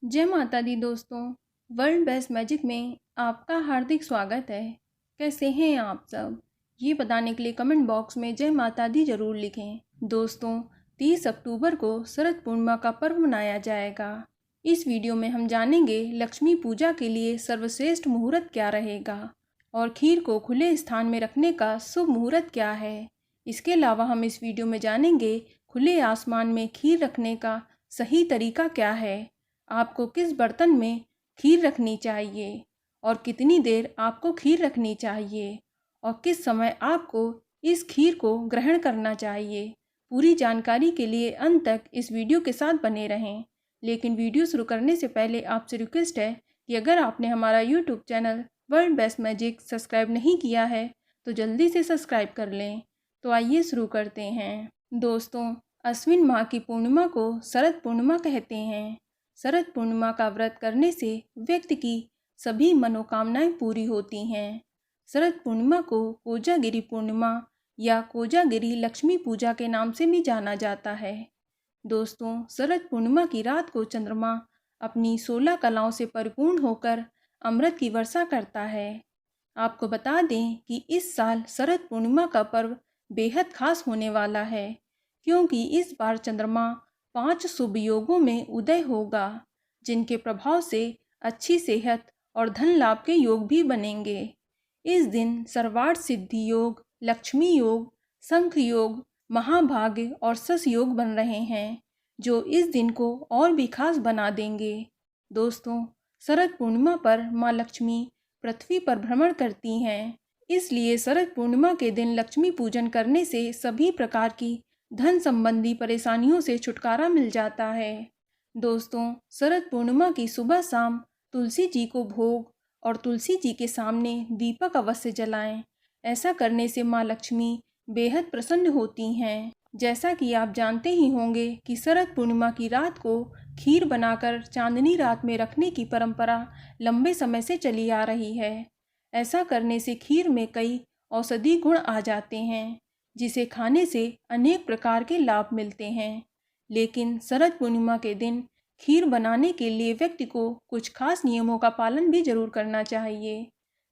जय माता दी दोस्तों। वर्ल्ड बेस्ट मैजिक में आपका हार्दिक स्वागत है। कैसे हैं आप सब? ये बताने के लिए कमेंट बॉक्स में जय माता दी जरूर लिखें। दोस्तों, 30 अक्टूबर को शरद पूर्णिमा का पर्व मनाया जाएगा। इस वीडियो में हम जानेंगे लक्ष्मी पूजा के लिए सर्वश्रेष्ठ मुहूर्त क्या रहेगा और खीर को खुले स्थान में रखने का शुभ मुहूर्त क्या है। इसके अलावा हम इस वीडियो में जानेंगे खुले आसमान में खीर रखने का सही तरीका क्या है, आपको किस बर्तन में खीर रखनी चाहिए और कितनी देर आपको खीर रखनी चाहिए और किस समय आपको इस खीर को ग्रहण करना चाहिए। पूरी जानकारी के लिए अंत तक इस वीडियो के साथ बने रहें। लेकिन वीडियो शुरू करने से पहले आपसे रिक्वेस्ट है कि अगर आपने हमारा YouTube channel world best magic subscribe नहीं किया है तो जल्दी से सब्सक्राइब कर लें। तो आइए शुरू करते हैं। दोस्तों, अश्विन माह की पूर्णिमा को शरद पूर्णिमा कहते हैं। शरद पूर्णिमा का व्रत करने से व्यक्ति की सभी मनोकामनाएं पूरी होती हैं। शरद पूर्णिमा को कोजागिरी पूर्णिमा या कोजागिरी लक्ष्मी पूजा के नाम से भी जाना जाता है। दोस्तों, शरद पूर्णिमा की रात को चंद्रमा अपनी 16 कलाओं से परिपूर्ण होकर अमृत की वर्षा करता है। आपको बता दें कि इस साल शरद पूर्णिमा का पर्व बेहद खास होने वाला है, क्योंकि इस बार चंद्रमा 5 शुभ योगों में उदय होगा, जिनके प्रभाव से अच्छी सेहत और धन लाभ के योग भी बनेंगे। इस दिन सर्वार्थ सिद्धि योग, लक्ष्मी योग, शंख योग, महाभाग्य और शश योग बन रहे हैं, जो इस दिन को और भी खास बना देंगे। दोस्तों, शरद पूर्णिमा पर माँ लक्ष्मी पृथ्वी पर भ्रमण करती हैं, इसलिए शरद पूर्णिमा के दिन लक्ष्मी पूजन करने से सभी प्रकार की धन संबंधी परेशानियों से छुटकारा मिल जाता है। दोस्तों, शरद पूर्णिमा की सुबह शाम तुलसी जी को भोग और तुलसी जी के सामने दीपक अवश्य जलाएं। ऐसा करने से माँ लक्ष्मी बेहद प्रसन्न होती हैं। जैसा कि आप जानते ही होंगे कि शरद पूर्णिमा की रात को खीर बनाकर चांदनी रात में रखने की परंपरा लंबे समय से चली आ रही है। ऐसा करने से खीर में कई औषधि गुण आ जाते हैं, जिसे खाने से अनेक प्रकार के लाभ मिलते हैं। लेकिन शरद पूर्णिमा के दिन खीर बनाने के लिए व्यक्ति को कुछ खास नियमों का पालन भी जरूर करना चाहिए।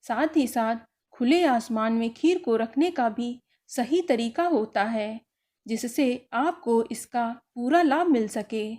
साथ ही साथ खुले आसमान में खीर को रखने का भी सही तरीका होता है, जिससे आपको इसका पूरा लाभ मिल सके।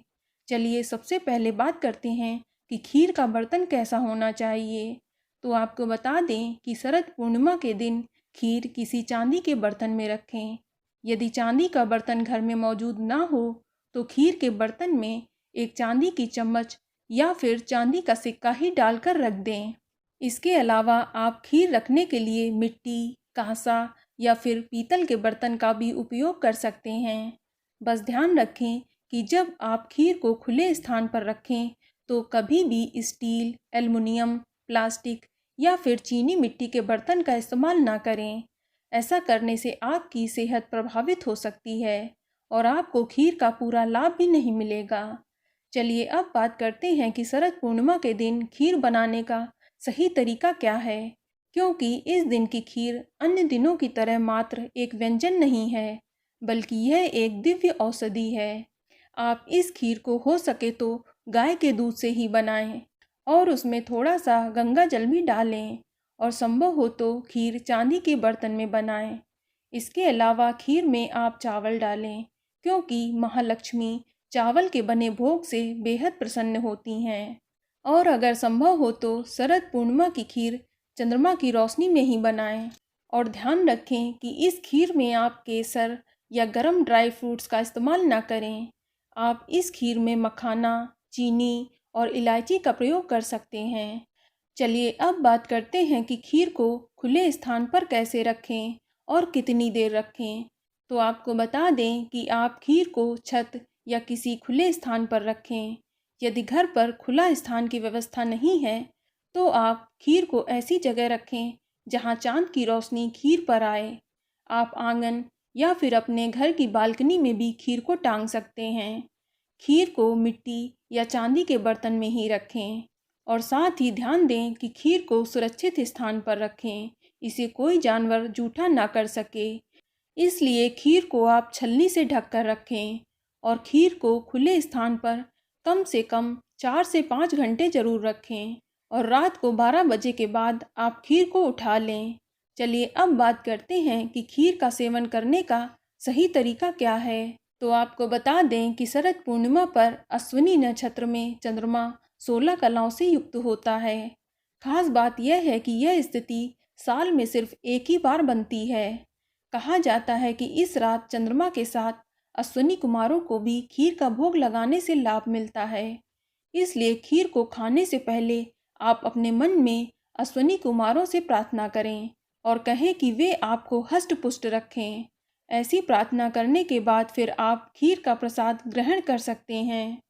चलिए सबसे पहले बात करते हैं कि खीर का बर्तन कैसा होना चाहिए। तो आपको बता दें कि शरद पूर्णिमा के दिन खीर किसी चांदी के बर्तन में रखें। यदि चांदी का बर्तन घर में मौजूद ना हो तो खीर के बर्तन में एक चांदी की चम्मच या फिर चांदी का सिक्का ही डालकर रख दें। इसके अलावा आप खीर रखने के लिए मिट्टी, कांसा या फिर पीतल के बर्तन का भी उपयोग कर सकते हैं। बस ध्यान रखें कि जब आप खीर को खुले स्थान पर रखें तो कभी भी स्टील, एल्युमिनियम, प्लास्टिक या फिर चीनी मिट्टी के बर्तन का इस्तेमाल ना करें। ऐसा करने से आपकी सेहत प्रभावित हो सकती है और आपको खीर का पूरा लाभ भी नहीं मिलेगा। चलिए अब बात करते हैं कि शरद पूर्णिमा के दिन खीर बनाने का सही तरीका क्या है, क्योंकि इस दिन की खीर अन्य दिनों की तरह मात्र एक व्यंजन नहीं है, बल्कि यह एक दिव्य औषधि है। आप इस खीर को हो सके तो गाय के दूध से ही बनाएं और उसमें थोड़ा सा गंगा जल भी डालें और संभव हो तो खीर चांदी के बर्तन में बनाएं। इसके अलावा खीर में आप चावल डालें, क्योंकि महालक्ष्मी चावल के बने भोग से बेहद प्रसन्न होती हैं। और अगर संभव हो तो शरद पूर्णिमा की खीर चंद्रमा की रोशनी में ही बनाएं। और ध्यान रखें कि इस खीर में आप केसर या गरम ड्राई फ्रूट्स का इस्तेमाल ना करें। आप इस खीर में मखाना, चीनी और इलायची का प्रयोग कर सकते हैं। चलिए अब बात करते हैं कि खीर को खुले स्थान पर कैसे रखें और कितनी देर रखें। तो आपको बता दें कि आप खीर को छत या किसी खुले स्थान पर रखें। यदि घर पर खुला स्थान की व्यवस्था नहीं है तो आप खीर को ऐसी जगह रखें जहां चांद की रोशनी खीर पर आए। आप आंगन या फिर अपने घर की बालकनी में भी खीर को टांग सकते हैं। खीर को मिट्टी या चांदी के बर्तन में ही रखें और साथ ही ध्यान दें कि खीर को सुरक्षित स्थान पर रखें, इसे कोई जानवर जूठा ना कर सके। इसलिए खीर को आप छलनी से ढककर रखें और खीर को खुले स्थान पर कम से कम 4 से 5 घंटे ज़रूर रखें और रात को 12 बजे के बाद आप खीर को उठा लें। चलिए अब बात करते हैं कि खीर का सेवन करने का सही तरीका क्या है। तो आपको बता दें कि शरद पूर्णिमा पर अश्विनी नक्षत्र में चंद्रमा 16 कलाओं से युक्त होता है। खास बात यह है कि यह स्थिति साल में सिर्फ एक ही बार बनती है। कहा जाता है कि इस रात चंद्रमा के साथ अश्विनी कुमारों को भी खीर का भोग लगाने से लाभ मिलता है। इसलिए खीर को खाने से पहले आप अपने मन में अश्विनी कुमारों से प्रार्थना करें और कहें कि वे आपको हष्ट पुष्ट रखें। ऐसी प्रार्थना करने के बाद फिर आप खीर का प्रसाद ग्रहण कर सकते हैं।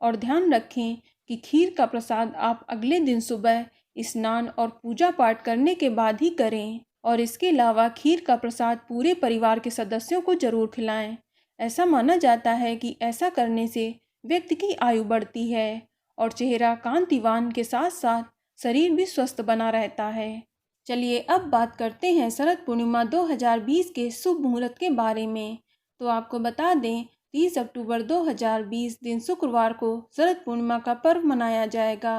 और ध्यान रखें कि खीर का प्रसाद आप अगले दिन सुबह स्नान और पूजा पाठ करने के बाद ही करें। और इसके अलावा खीर का प्रसाद पूरे परिवार के सदस्यों को जरूर खिलाएं। ऐसा माना जाता है कि ऐसा करने से व्यक्ति की आयु बढ़ती है और चेहरा कांतिवान के साथ साथ शरीर भी स्वस्थ बना रहता है। चलिए अब बात करते हैं शरद पूर्णिमा 2020 के शुभ मुहूर्त के बारे में। तो आपको बता दें 30 अक्टूबर 2020 दिन शुक्रवार को शरद पूर्णिमा का पर्व मनाया जाएगा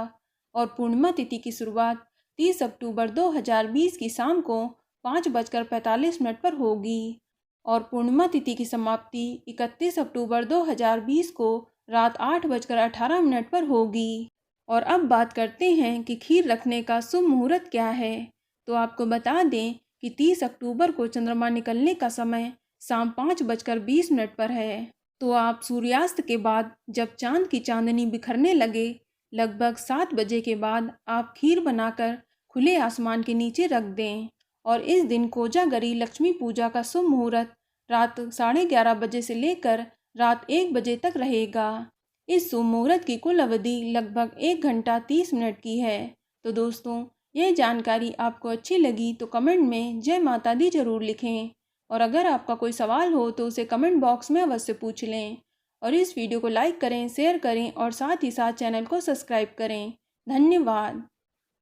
और पूर्णिमा तिथि की शुरुआत 30 अक्टूबर 2020 की शाम को 5:45 पर होगी और पूर्णिमा तिथि की समाप्ति 31 अक्टूबर 2020 को रात 8:18 पर होगी। और अब बात करते हैं कि खीर रखने का शुभ मुहूर्त क्या है। तो आपको बता दें कि 30 अक्टूबर को चंद्रमा निकलने का समय शाम 5:20 पर है। तो आप सूर्यास्त के बाद जब चांद की चांदनी बिखरने लगे लगभग 7 बजे के बाद आप खीर बनाकर खुले आसमान के नीचे रख दें। और इस दिन कोजागरी लक्ष्मी पूजा का शुभ मुहूर्त रात 11:30 बजे से लेकर रात 1 बजे तक रहेगा। इस शुभ मुहूर्त की कुल अवधि लगभग 1 घंटा 30 मिनट की है। तो दोस्तों, यह जानकारी आपको अच्छी लगी तो कमेंट में जय माता दी जरूर लिखें। और अगर आपका कोई सवाल हो तो उसे कमेंट बॉक्स में अवश्य पूछ लें। और इस वीडियो को लाइक करें, शेयर करें और साथ ही साथ चैनल को सब्सक्राइब करें। धन्यवाद।